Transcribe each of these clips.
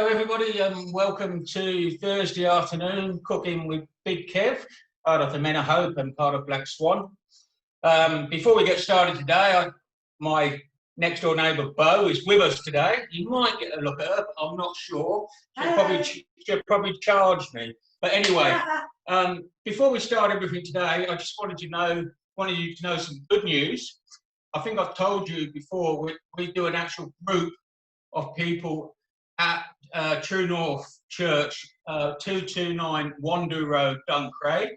Hello everybody, welcome to Thursday afternoon cooking with Big Kev, part of the Men of Hope and part of Black Swan. Before we get started today, my next door neighbour Bo is with us today. You might get a look at her, but I'm not sure. She'll probably charge me. But anyway, before we start everything today, I just wanted you to know some good news. I think I've told you before, we do an actual group of people at True North Church, 229 Wandu Road, Duncraig.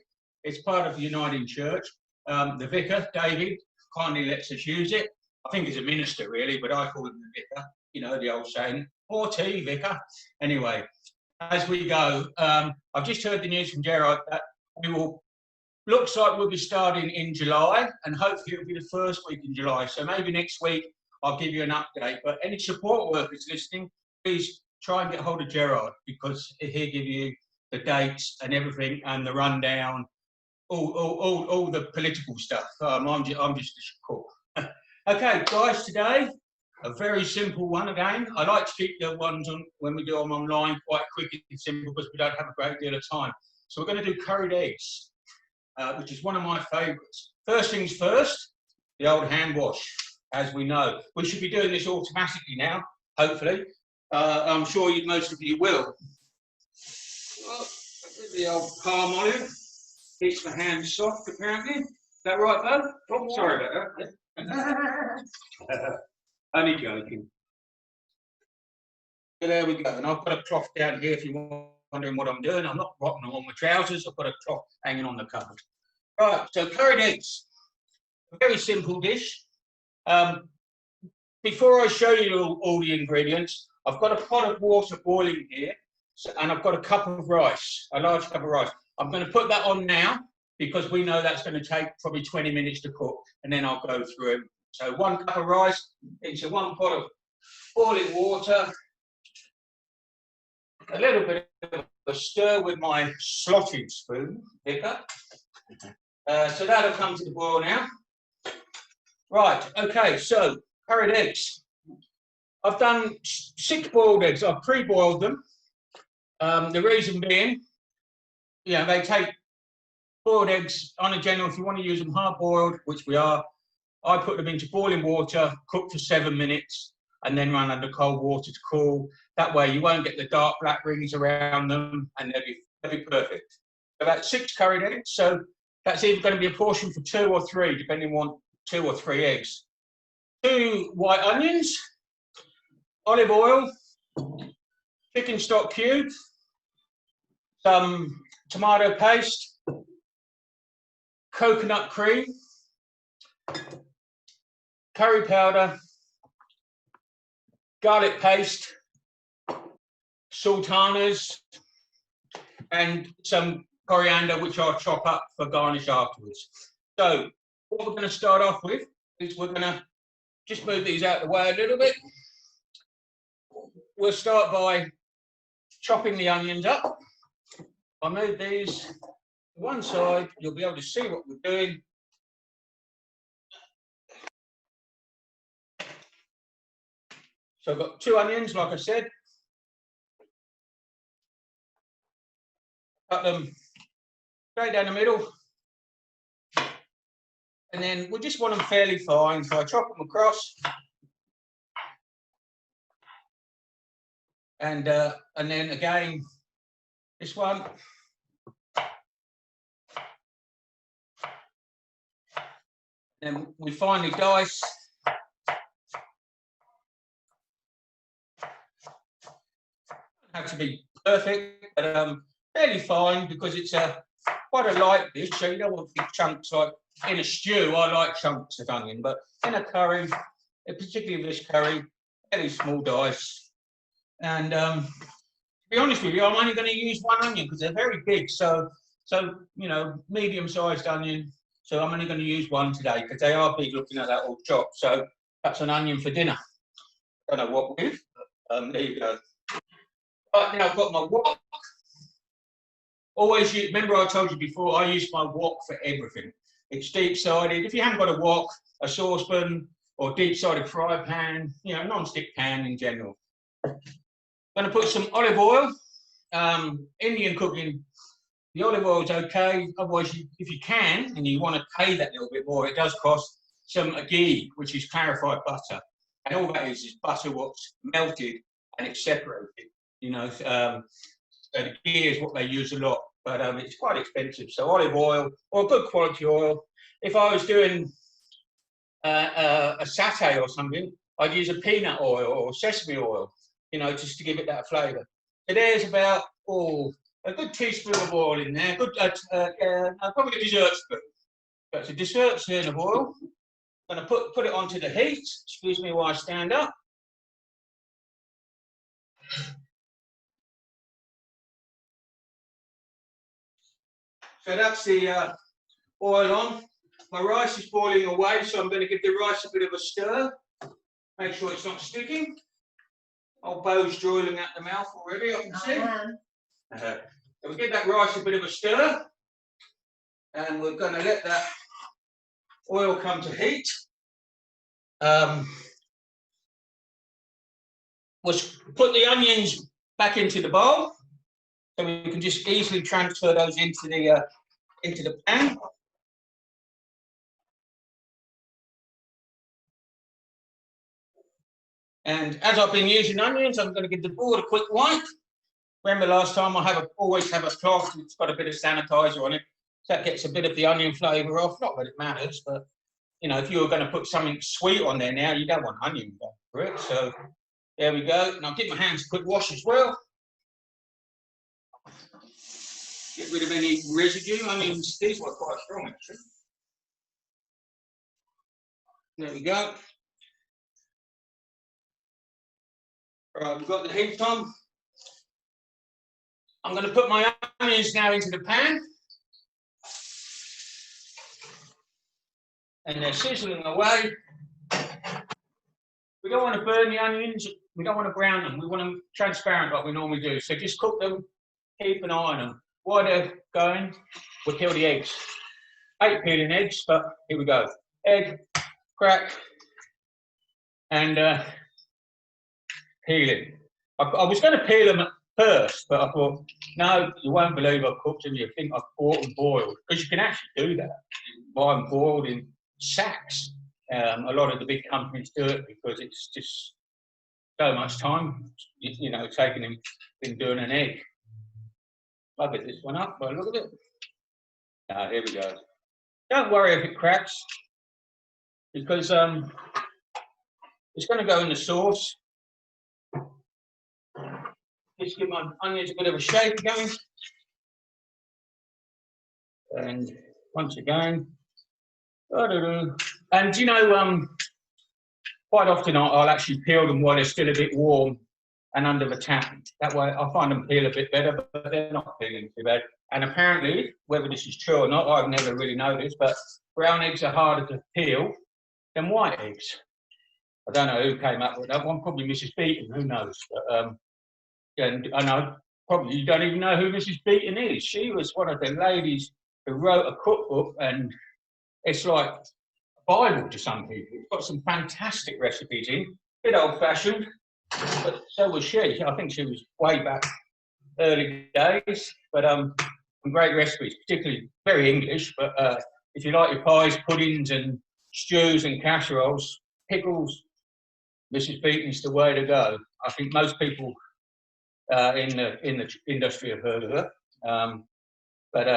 It's part of the Uniting Church. The vicar, David, kindly lets us use it. I think he's a minister, really, but I call him the vicar. You know, the old saying, more tea, vicar. Anyway, as we go, I've just heard the news from Gerard that looks like we'll be starting in July, and hopefully it'll be the first week in July. So maybe next week I'll give you an update. But any support workers listening, please try and get hold of Gerard, because he'll give you the dates and everything and the rundown, all the political stuff. I'm just a cook. Okay, guys, today a very simple one again. I like to keep the ones on when we do them online quite quick and simple because we don't have a great deal of time. So we're going to do curried eggs, which is one of my favourites. First things first, the old hand wash, as we know. We should be doing this automatically now, hopefully. I'm sure most of you will. The old palm olive keeps the hands soft, apparently. Is that right, Bo? Oh, sorry about that. Only joking. So there we go. And I've got a cloth down here if you're wondering what I'm doing. I'm not rocking on my trousers. I've got a cloth hanging on the cupboard. Right, so curried eggs. A very simple dish. Before I show you all the ingredients, I've got a pot of water boiling here, and I've got a cup of rice, a large cup of rice. I'm going to put that on now because we know that's going to take probably 20 minutes to cook, and then I'll go through it. So 1 cup of rice into 1 pot of boiling water, a little bit of a stir with my slotted spoon, picker. So that'll come to the boil now. Right, okay, so curried eggs. I've done 6 boiled eggs. I've pre-boiled them. The reason being, they take boiled eggs on a general. If you want to use them hard-boiled, which we are, I put them into boiling water, cook for 7 minutes, and then run under cold water to cool. That way, you won't get the dark black rings around them, and they'll be perfect. So that's 6 curried eggs. So that's either going to be a portion for 2 or 3, depending on 2 or 3 eggs. 2 white onions, olive oil, chicken stock cubes, some tomato paste, coconut cream, curry powder, garlic paste, sultanas, and some coriander, which I'll chop up for garnish afterwards. So what we're going to start off with is we're going to just move these out of the way a little bit. We'll start by chopping the onions up. I move these to one side, you'll be able to see what we're doing. So I've got 2 onions, like I said. Cut them straight down the middle. And then we just want them fairly fine, so I chop them across. And then again, this one. Then we finally dice. Doesn't have to be perfect, but fairly fine because it's quite a light dish, so you don't want big chunks like in a stew. I like chunks of onion, but in a curry, particularly this curry, fairly small dice. And to be honest with you, I'm only going to use 1 onion because they're very big. So medium-sized onion. So I'm only going to use 1 today because they are big. Looking at that all chopped, so that's an onion for dinner. Don't know what with. There you go. Right, now I've got my wok. Always use. Remember, I told you before. I use my wok for everything. It's deep-sided. If you haven't got a wok, a saucepan, or deep-sided fry pan, non-stick pan in general. I'm going to put some olive oil. Indian cooking, the olive oil is okay. Otherwise, if you can, and you want to pay that little bit more, it does cost some ghee, which is clarified butter. And all that is butter what's melted and it's separated. You know, and ghee is what they use a lot, but it's quite expensive. So olive oil or good quality oil. If I was doing a satay or something, I'd use a peanut oil or sesame oil, you know, just to give it that flavour. So there's about a good teaspoon of oil in there. Good, probably a dessert spoon. That's a dessert spoon of oil. I'm going to put it onto the heat. Excuse me while I stand up. So that's the oil on. My rice is boiling away, so I'm going to give the rice a bit of a stir. Make sure it's not sticking. Old Bo's drooling at the mouth already, I can see. So we'll give that rice a bit of a stir. And we're going to let that oil come to heat. We'll put the onions back into the bowl. So we can just easily transfer those into the pan. And as I've been using onions, I'm going to give the board a quick wipe. Remember last time I always have a cloth that's got a bit of sanitizer on it. So that gets a bit of the onion flavour off. Not that it matters, but you know, if you were going to put something sweet on there now, you don't want onion for it. So there we go. And I'll give my hands a quick wash as well. Get rid of any residue. Onions, these were quite strong actually. There we go. Right, we've got the heat on. I'm going to put my onions now into the pan. And they're sizzling away. We don't want to burn the onions. We don't want to brown them. We want them transparent like we normally do. So just cook them, keep an eye on them. While they're going, we'll peel the eggs. I hate peeling eggs, but here we go. Egg, crack, and peeling. I was going to peel them at first, but I thought, no, you won't believe I've cooked them. You think I've bought them boiled. Because you can actually do that. Buy them boiled in sacks. A lot of the big companies do it because it's just so much time, you know, taking them in doing an egg. I'll get this one up, but look at it. Ah, here we go. Don't worry if it cracks, because it's going to go in the sauce. Just give my onions a bit of a shake again. And once again, and you know, quite often I'll actually peel them while they're still a bit warm and under the tap. That way I find them peel a bit better, but they're not peeling too bad. And apparently, whether this is true or not, I've never really noticed, but brown eggs are harder to peel than white eggs. I don't know who came up with that one, probably Mrs. Beaton, who knows. But, and I know probably you don't even know who Mrs. Beaton is. She was one of the ladies who wrote a cookbook, and it's like a Bible to some people. It's got some fantastic recipes in, a bit old-fashioned, but so was she. I think she was way back early days, but some great recipes, particularly very English. But if you like your pies, puddings, and stews and casseroles, pickles, Mrs. Beaton's the way to go. I think most people in the industry have heard of her. But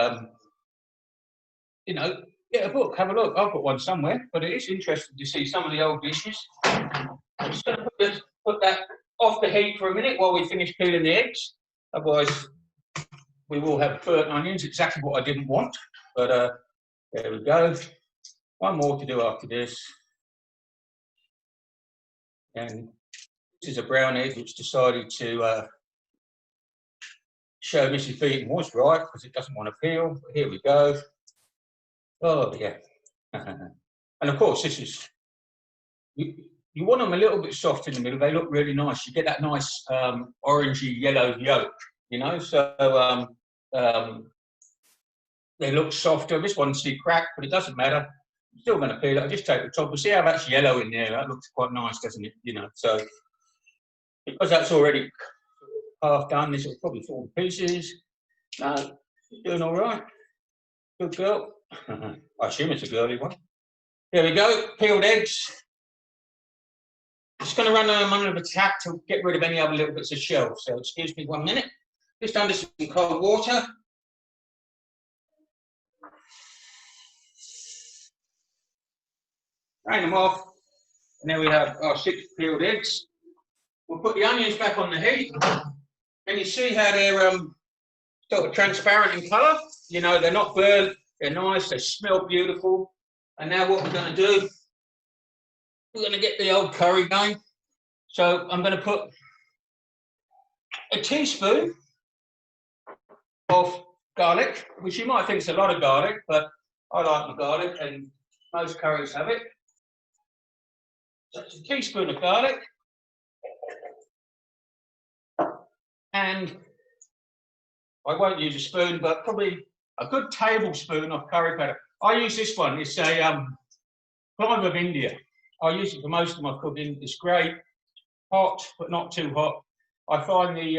you know, get a book, have a look. I've got one somewhere, but it is interesting to see some of the old dishes. I'm just going to put that off the heat for a minute while we finish peeling the eggs. Otherwise, we will have burnt onions, exactly what I didn't want. But there we go. One more to do after this. And this is a brown egg which decided to show Mrs. Beaton was right because it doesn't want to peel. But here we go. Oh, yeah. And of course, this is, you want them a little bit soft in the middle. They look really nice. You get that nice orangey yellow yolk, you know. So they look softer. This one's see cracked, but it doesn't matter. I'm still going to peel it. I'll just take the top. We'll see how that's yellow in there. That looks quite nice, doesn't it? You know, so because that's already half done. This will probably fall to pieces. No, you're doing all right. Good girl. I assume it's a girly one. There we go, peeled eggs. Just going to run them under the tap to get rid of any other little bits of shell. So excuse me 1 minute. Just under some cold water. Drain them off. And there we have our 6 peeled eggs. We'll put the onions back on the heat. And you see how they're sort of transparent in colour. You know, they're not burnt, they're nice, they smell beautiful. And now what we're going to do, we're going to get the old curry going. So I'm going to put a teaspoon of garlic, which you might think is a lot of garlic, but I like my garlic and most curries have it. So it's a teaspoon of garlic. And I won't use a spoon, but probably a good tablespoon of curry powder. I use this one. It's a Clive of India. I use it for most of my cooking. It's great, hot, but not too hot. I find the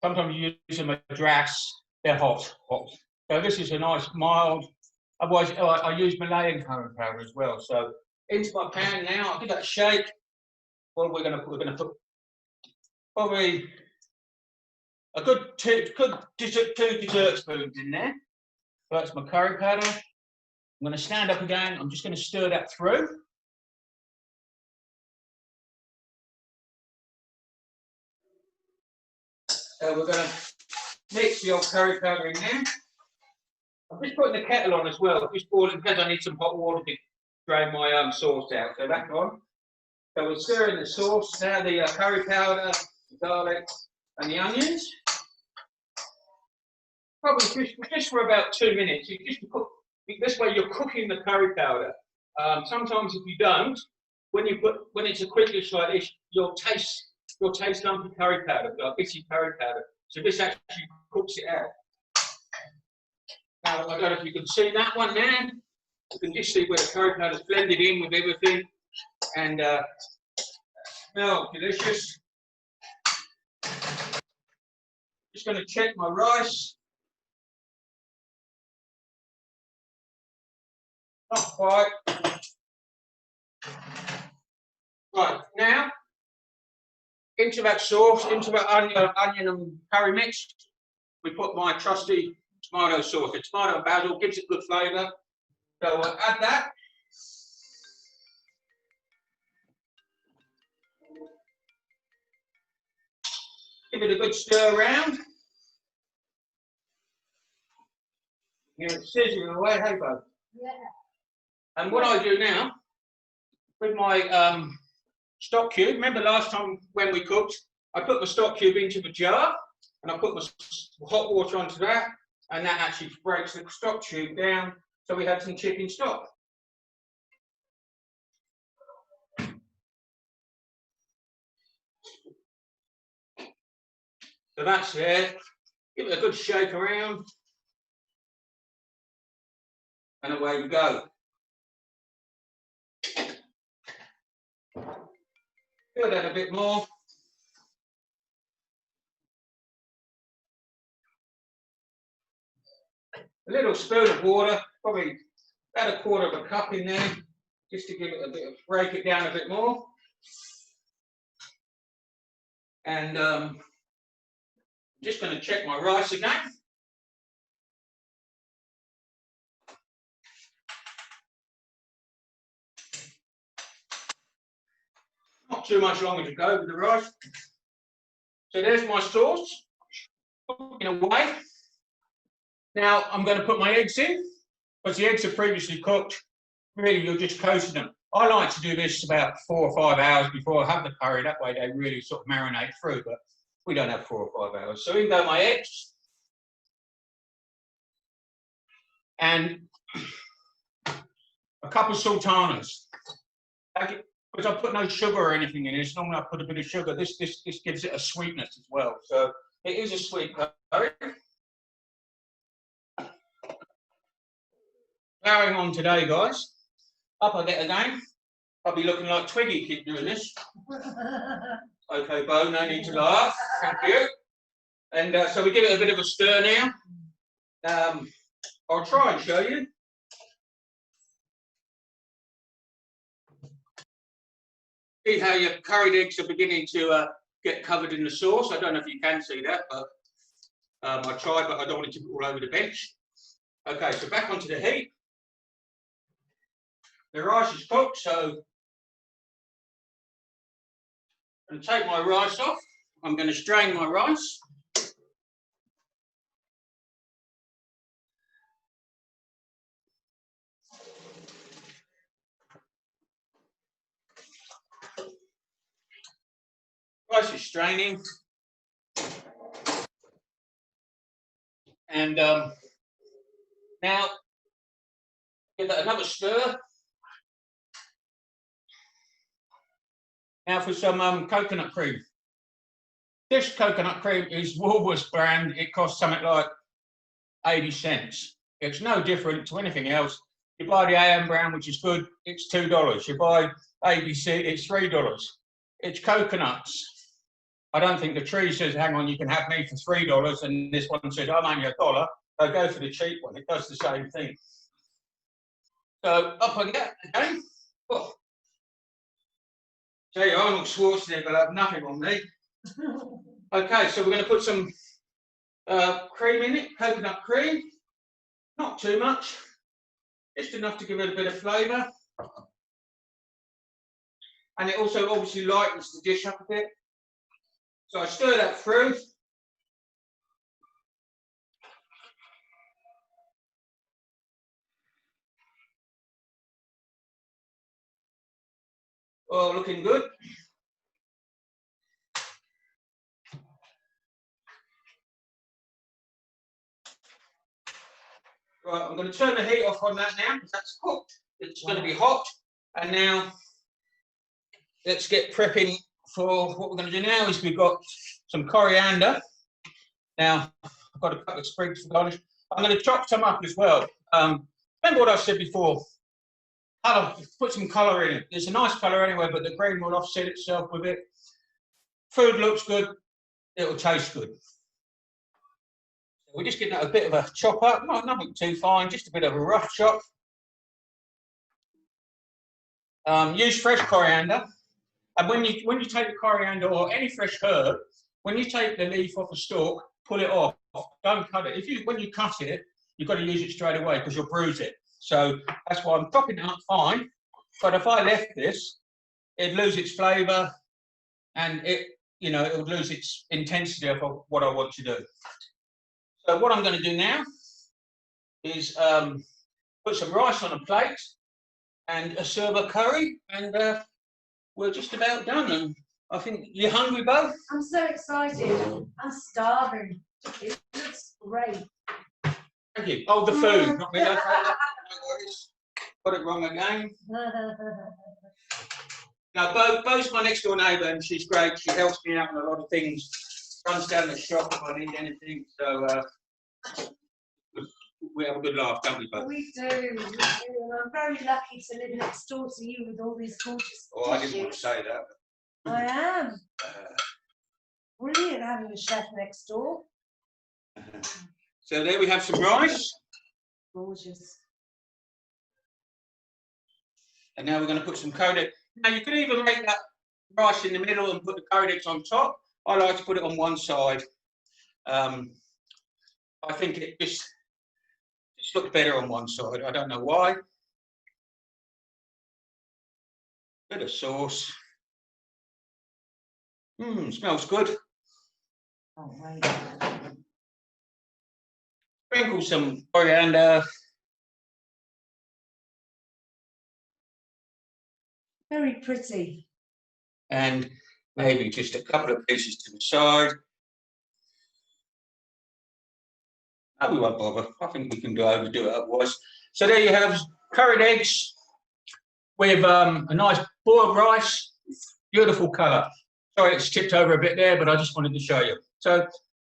sometimes you use a Madras, they're hot. So this is a nice mild. Otherwise, I use Malayan curry powder as well. So into my pan now. I'll give that a shake. What we're going to put probably a good two dessert spoons in there. So that's my curry powder. I'm going to stand up again. I'm just going to stir that through. So we're going to mix the old curry powder in there. I'm just putting the kettle on as well. Just boiling because I need some hot water to drain my sauce out. So that's on. So we're stirring the sauce now, the curry powder, the garlic, and the onions. Probably just for about 2 minutes. You just cook this way. You're cooking the curry powder. Sometimes if you don't, when it's a quick dish like this, you'll taste lumpy curry powder, like bitty curry powder. So this actually cooks it out. Now I don't know if you can see that one there. You can just see where the curry powder's blended in with everything, and smells delicious. Just going to check my rice. Not quite. Right, now, into that sauce, into that onion and curry mix, we put my trusty tomato sauce. The tomato and basil gives it good flavour. So we'll add that. Give it a good stir around. You know, sizzling away, hey, bud? Yeah. And what I do now, with my stock cube, remember last time when we cooked, I put my stock cube into the jar, and I put my hot water onto that, and that actually breaks the stock cube down, so we had some chicken stock. So that's it. Give it a good shake around, and away we go. Stir that a bit more. A little spoon of water, probably about 1/4 of a cup in there, just to give it a bit of, break it down a bit more. And I'm just going to check my rice again. Not too much longer to go with the rice. So there's my sauce, cooking away. Now I'm going to put my eggs in, because the eggs are previously cooked. Really, you're just coating them. I like to do this about 4 or 5 hours before I have the curry. That way they really sort of marinate through, but we don't have 4 or 5 hours. So in go my eggs. And a couple of sultanas. Because I put no sugar or anything in it. Normally I put a bit of sugar. This gives it a sweetness as well. So it is a sweet curry. Carrying on today, guys. Up I get again. I'll be looking like Twiggy keep doing this. Okay, Bo, no need to laugh. Thank you. And so we give it a bit of a stir now. I'll try and show you. See how your curried eggs are beginning to get covered in the sauce. I don't know if you can see that, but I tried, but I don't want it to be all over the bench. Okay, so back onto the heat. The rice is cooked, so I'm going to take my rice off. I'm going to strain my rice. Rice is straining. And now give that another stir. Now for some coconut cream. This coconut cream is Woolworths brand. It costs something like 80 cents. It's no different to anything else. You buy the AM brand, which is good, it's $2. You buy ABC, it's $3. It's coconuts. I don't think the tree says, hang on, you can have me for $3, and this one says, I'm only $1. So go for the cheap one. It does the same thing. So up I get again. Oh. Tell you, Arnold Schwarzenegger will have nothing on me. Okay, so we're going to put some cream in it, coconut cream. Not too much, just enough to give it a bit of flavour. And it also obviously lightens the dish up a bit. So I stir that through. Oh, looking good. Right, I'm going to turn the heat off on that now because that's cooked. It's going to be hot. And now let's get prepping for what we're going to do now is we've got some coriander. Now, I've got a couple of sprigs for garnish. I'm going to chop some up as well. Remember what I said before. Colour, put some colour in it. There's a nice colour anyway, but the green will offset itself with it. Food looks good. It'll taste good. We just give that a bit of a chop up, nothing too fine, just a bit of a rough chop. Use fresh coriander, and when you take the coriander or any fresh herb, when you take the leaf off a stalk, pull it off. Don't cut it. When you cut it, you've got to use it straight away because you'll bruise it. So that's why I'm chopping it up fine. But if I left this, it'd lose its flavour, and it would lose its intensity of what I want to do. So what I'm going to do now is put some rice on a plate and serve a curry, and we're just about done. And I think you're hungry, Bo? I'm so excited. I'm starving. It looks great. Thank you. Oh, the food, not me. Okay, no worries. Got it wrong again. Now, Bo's my next door neighbour, and she's great. She helps me out on a lot of things. Runs down the shop if I need anything. So we have a good laugh, don't we, Bo? We do. And I'm very lucky to live next door to you with all these gorgeous Oh, I didn't want to say that. I am. Brilliant having a chef next door. So there we have some rice. Gorgeous. And now we're going to put some curried eggs. Now you could even make that rice in the middle and put the curried eggs on top. I like to put it on one side. I think it just looks better on one side. I don't know why. Bit of sauce. Smells good. Oh, right. Sprinkle some coriander. Very pretty. And maybe just a couple of pieces to the side. No, we won't bother. I think we can overdo it otherwise. So there you have curried eggs with a nice boiled rice. Beautiful colour. Sorry, it's tipped over a bit there, but I just wanted to show you. So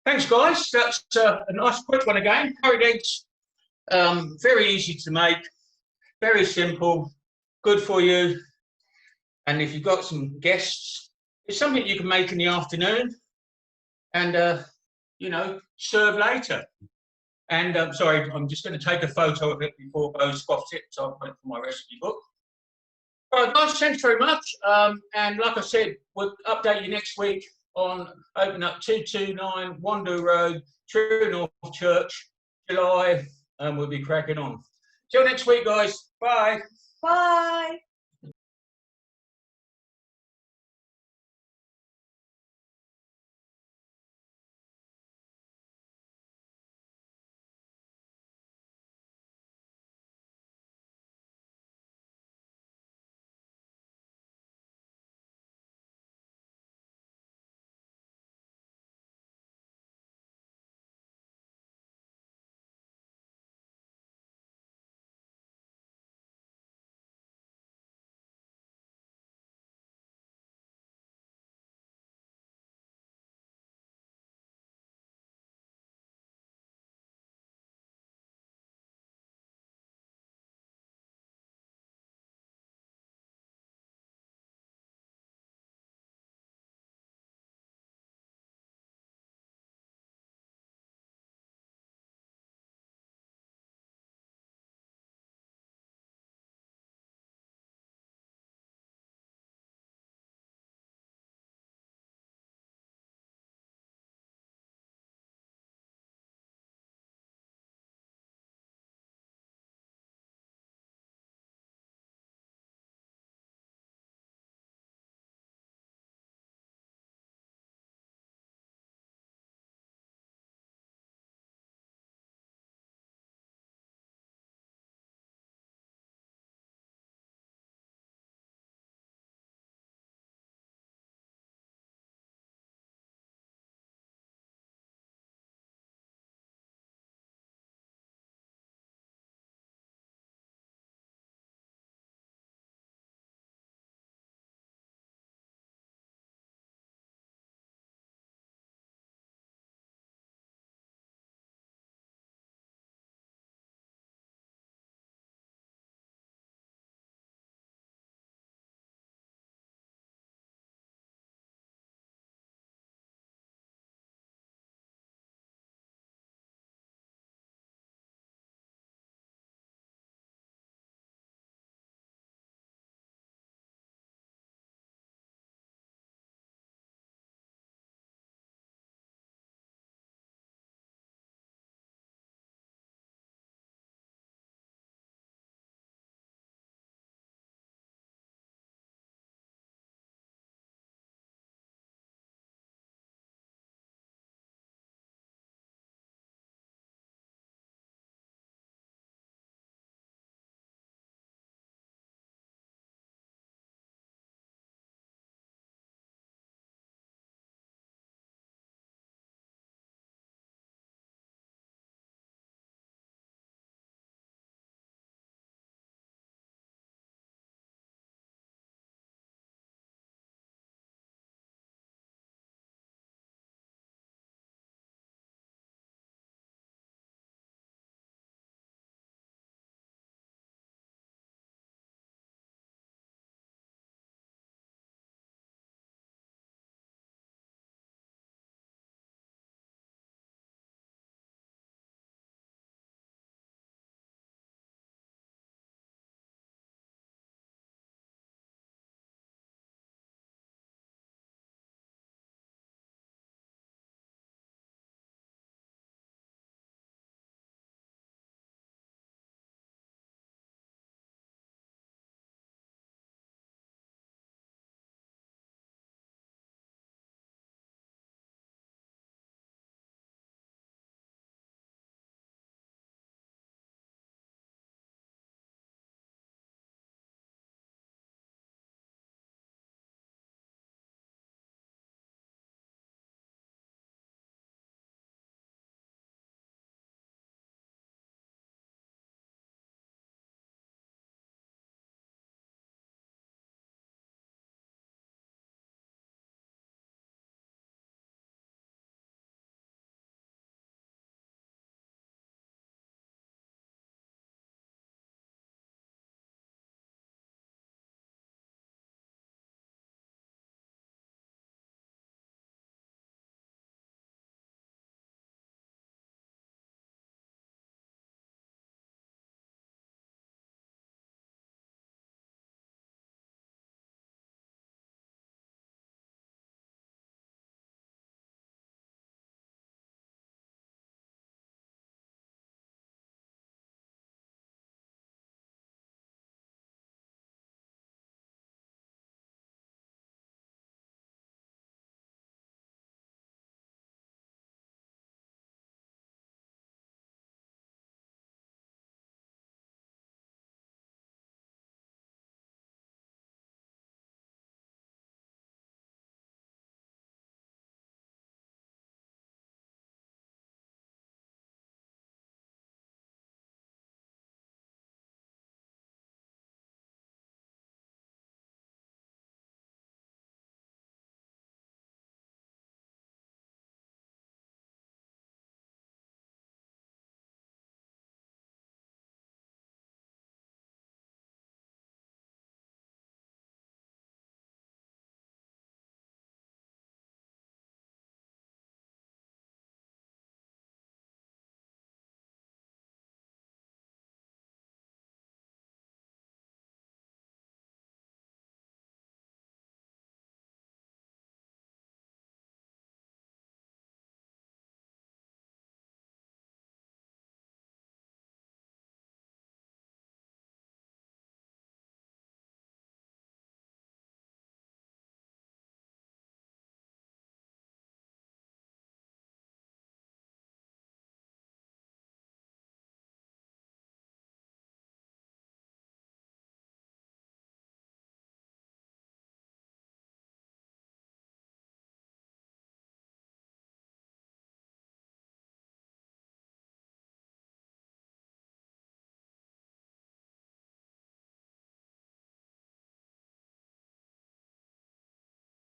thanks, guys. That's a nice quick one again. Curried eggs, very easy to make, very simple, good for you. And if you've got some guests, it's something you can make in the afternoon and, you know, serve later. And sorry, I'm just going to take a photo of it before Bo spots it, so I'll put it for my recipe book. All right, guys, thanks very much. And like I said, we'll update you next week on opening up 229 Wandoo Road, True North Church, July, and we'll be cracking on. Till next week, guys. Bye. Bye.